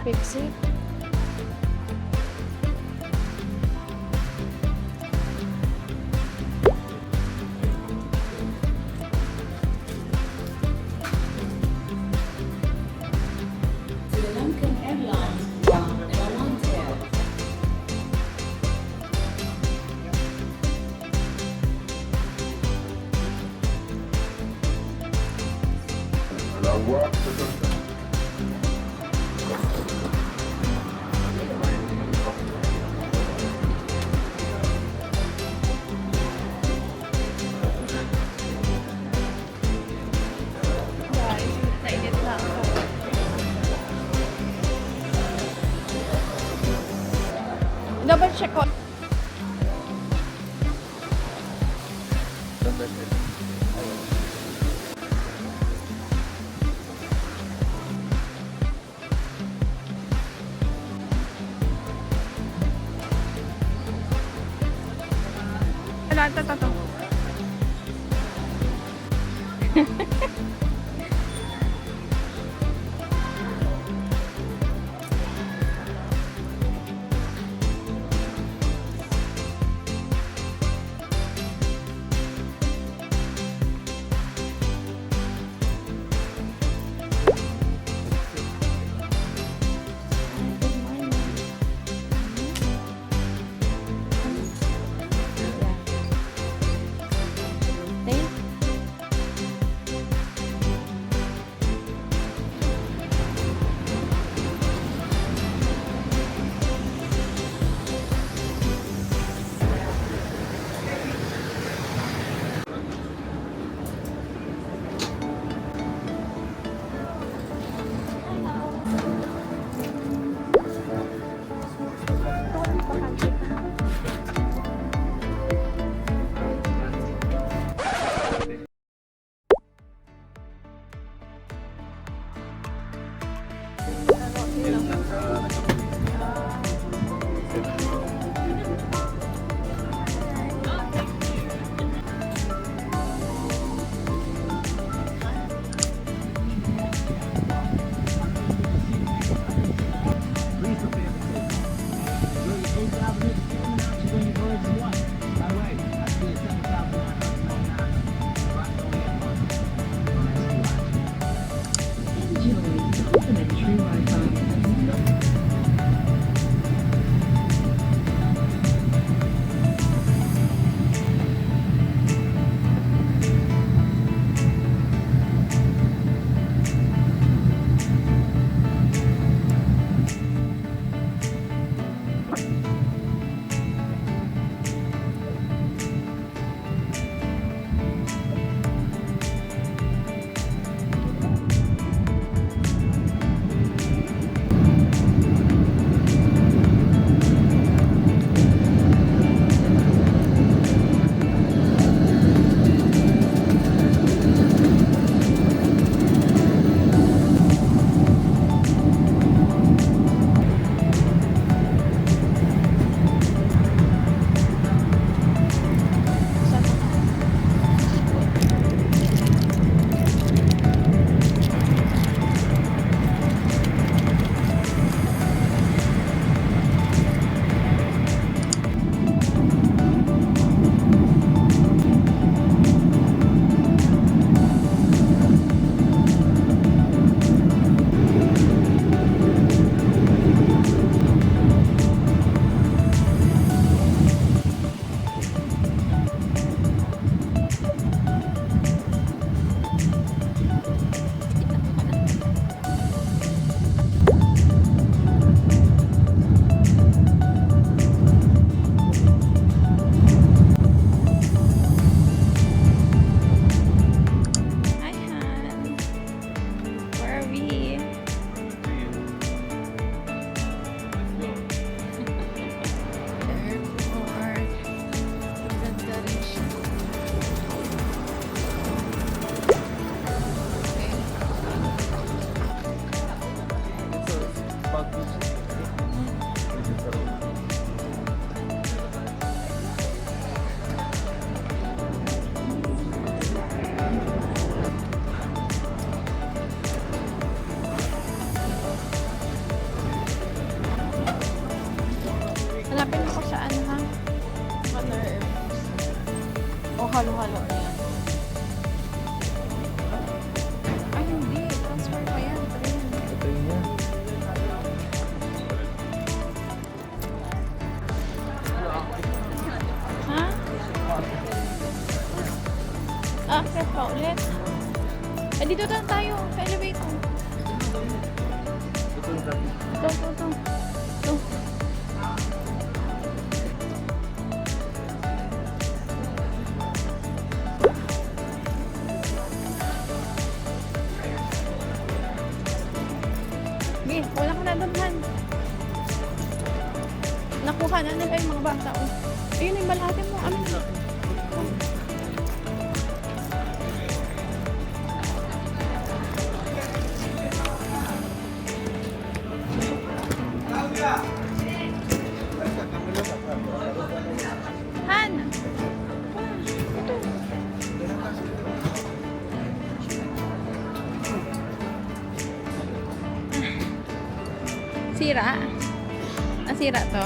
Fix it. Sri Lankan Airlines from Volunteer. Guys, nainit na ako. Double check ko. Wala, ito. halo-halo na yan. Ay, hindi. Transfer pa yan. Train. Ito yun yan. Ha? Akit pa ulit. Eh, dito na tayo. Sa elevator. Ito. Okay, wala ka na doon, Han. Nakuha na nila yung mga bata. Oh. Ayun yung balate mo. Ano na? Han! Ito. Sira? Nasira to?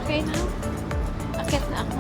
Okay na? Akit na ako.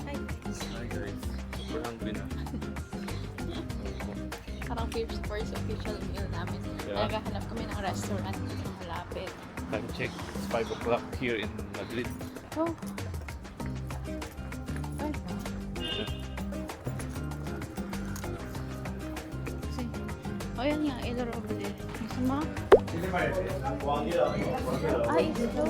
Hi guys. Super hungry na. Parang first official meal namin. Yeah. Naghahanap kami ng restaurant na malapit. Time check. It's 5 o'clock here in Madrid. Oh. Ay. Kasi, oh yan nga, Ilo Roble. Gusto mo? Ay, ito.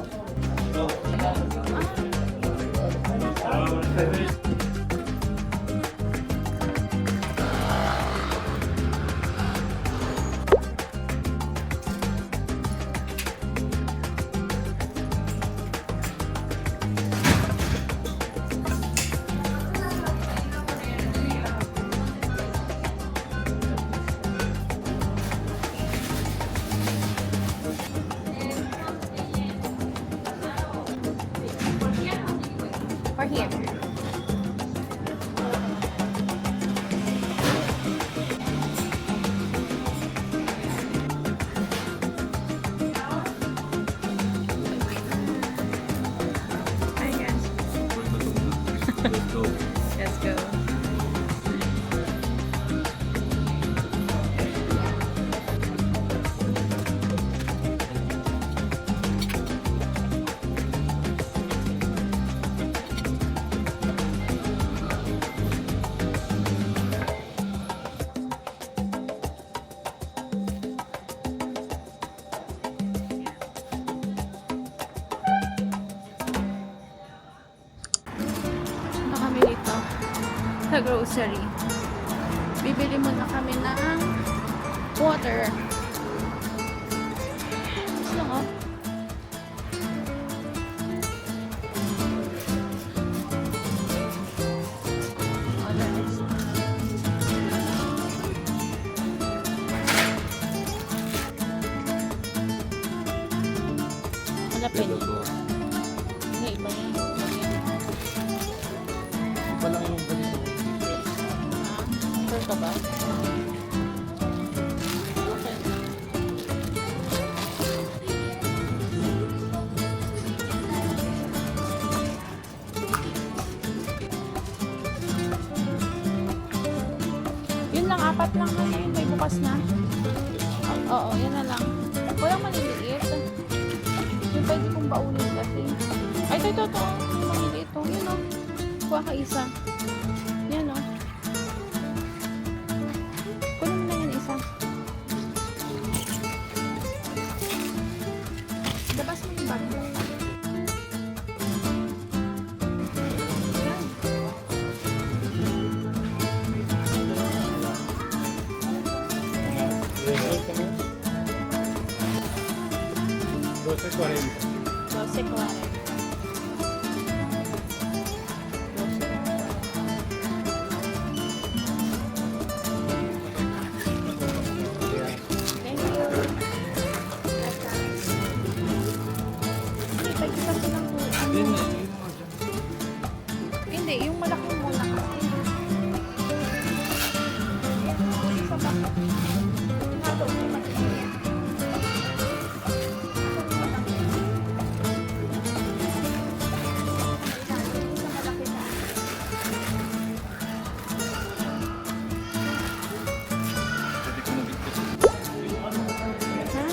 Or here. Hi guys. Let's go. Let's go. Punta kami dito sa grocery. Bibili muna kami ng water. Gusto ko. Malapit. Hindi, iba yan. Iba lang yung ganito. Sure ka ba? Okay. Yun lang Apat lang na yun. May bukas na. Oo, yan na lang. Walang maliliit. Yung pwede kong baunin kasi. Ay, ito. Yung maliliit to. Yun o. Kuha ka isa. Yan o. Kunin mo na yan isa. Labas mo yung bag mo. Doce 40. 12.40. Thank you. Ipag-isa silang ano. Hindi, yung malaki muna kasi. Isa pa. Halo, may maliit. Isa malaki na. Pwede ko nabigkas. Ha?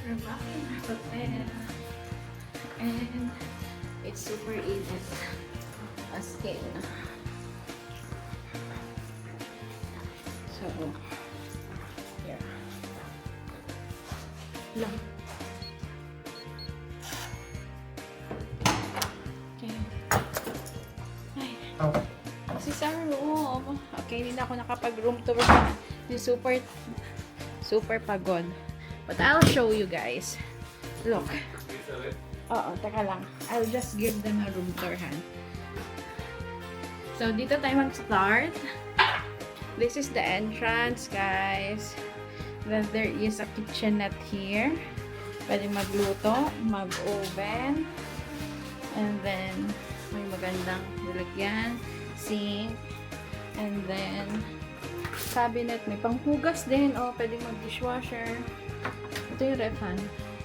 We're back in our hotel. And it's super easy. As in. So, here. Lang. Okay. Ay. Si Sarah, okay, hindi na ako nakapag-room tour. Yung super pagod. But I'll show you guys. Look. Oo, teka lang. I'll just give them a room tour, han. So, dito tayo mag-start. This is the entrance, guys. Then there is a kitchenette here. Pwede magluto, mag-oven. And then, may magandang lalagyan, sink. And then, cabinet. May panghugas din. O, pwede mag-dishwasher. Ito yung ref, han.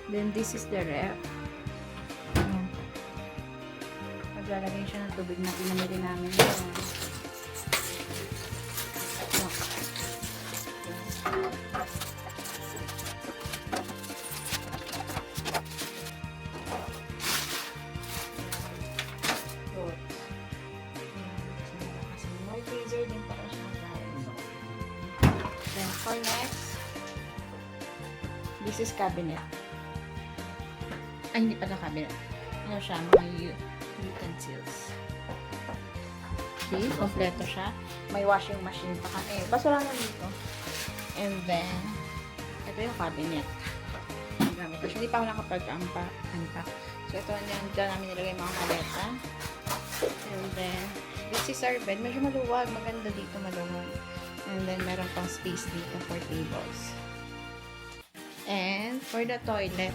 Then, this is the ref. Ayan. Maglalagay siya ng tubig na pinamili namin. Ayan. May freezer din para siya guys. Then for next, this is cabinet. Ay, hindi pala cabinet. Ano siya? Mga utensils. See? Kompleto siya. May washing machine pa kami. Basura na dito. And then, ito yung cabinet. Ang gamit. Kasi hindi pa ako nakapag-unpack. So, ito dyan namin nilagay mga maleta. And then, this is our bed. Medyo maluwag. Maganda dito, maluwag. And then, meron pang space dito for tables. And, for the toilet,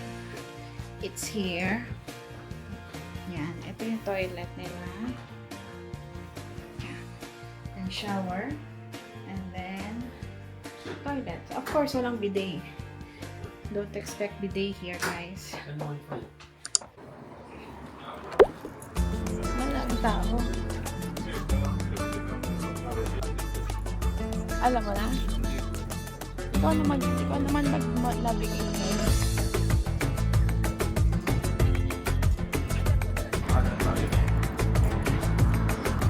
it's here. Yan. Ito yung toilet nila. Yan. And shower. And then, toilet. Of course, walang bidet. Don't expect bidet here, guys. Walang tao. Alam mo na? Ikaw naman mag-navigate.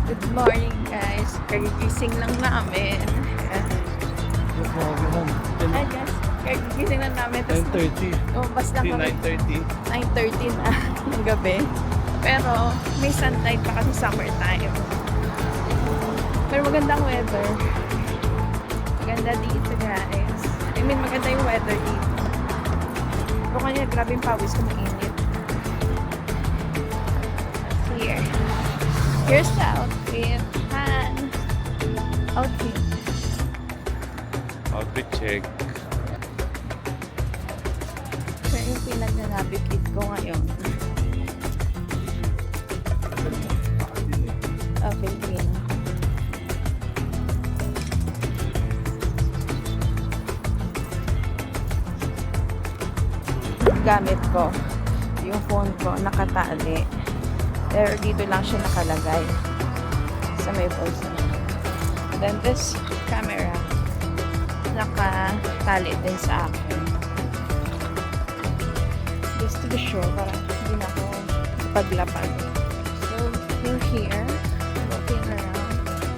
Good morning, guys. Kagigising lang namin. Ay, guys. Kagigising lang namin. 9:30. Basta kami. 9:30. 9:30 na ng gabi. Pero may sunlight pa kasi summertime. Pero magandang weather. Maganda dito, guys. I mean, maganda yung weather dito. Pero kanina, grabe yung pawis ko, mainit. Here. Here's the outfit. Han. Outfit. Outfit check. So, yung pinag-navigate ko ngayon. Filipino. Gamit ko. Yung phone ko, nakatali. Pero dito lang siya nakalagay. Sa may pulse. Then this camera, nakatali din sa akin. Just to be sure, para hindi na ako paglapag. So, you're here, walking around,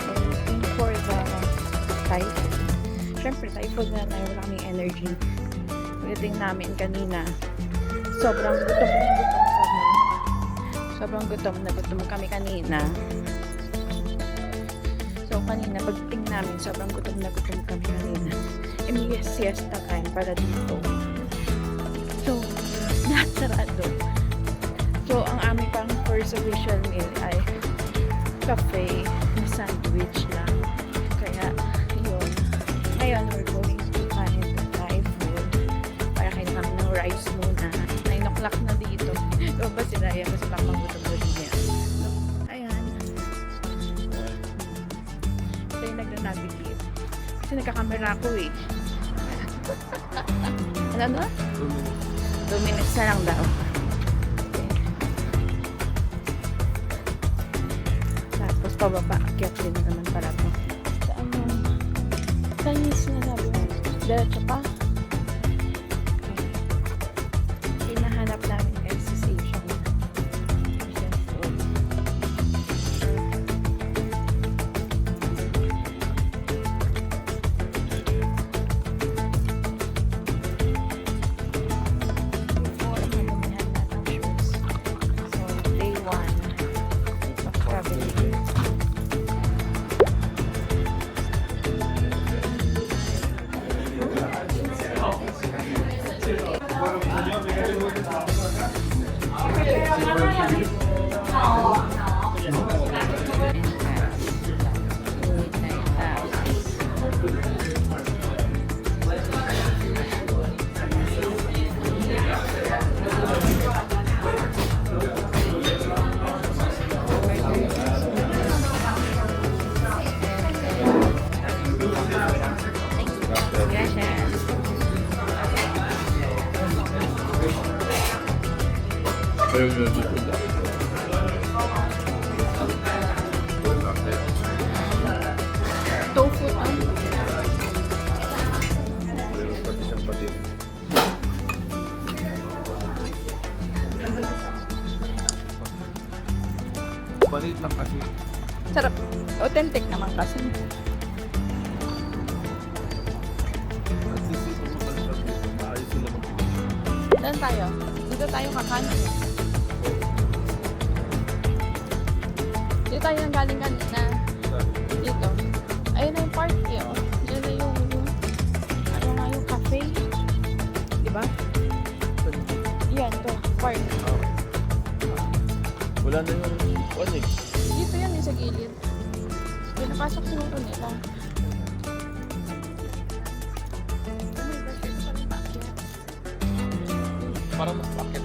and looking for the typhoon. Siyempre, typhoon na tayo, wala kaming energy. Pagdating namin kanina, sobrang gutom na gutom kami. Sobrang gutom na gutom kami kanina. So, kanina, pagdating namin, sobrang gutom na gutom kami kanina. And yes, siesta time para dito. So, lahat sarado. So, ang aming pang first official meal ay cafe na sandwich lang. Kaya, yun. Ngayon, we're going to find Thai food. Para kain kami ng rice muna. 9 o'clock na dito. Ito ba si Raya? Kasi baka magutom na din niya. So, ayan. Ito yung nag-navigate. Kasi nagkakamera ako eh. Ano na? 2 minutes na lang daw. Okay. Tapos pababa, akyat din naman para to. Saan yung Chinese na sabi mo? Diretso pa? Okay. Hinahanap namin guys sa station. Tofu ang Palit lang kasi. sarap. Authentic naman kasi. At least ito makalapag dito. Maayos sila mag- Saan tayo? Dito tayo kakanin. Dito tayo nang galing kanina. Dito. Ayun na yung party, oh. Yan na yung ano nga yung cafe. Diba? Yan, to. Park. Wala na yung one eh. Dito yan, sa gilid. Pinapasok siguro nila. Oh my gosh, yun pala yung paakyat. Parang mas bakit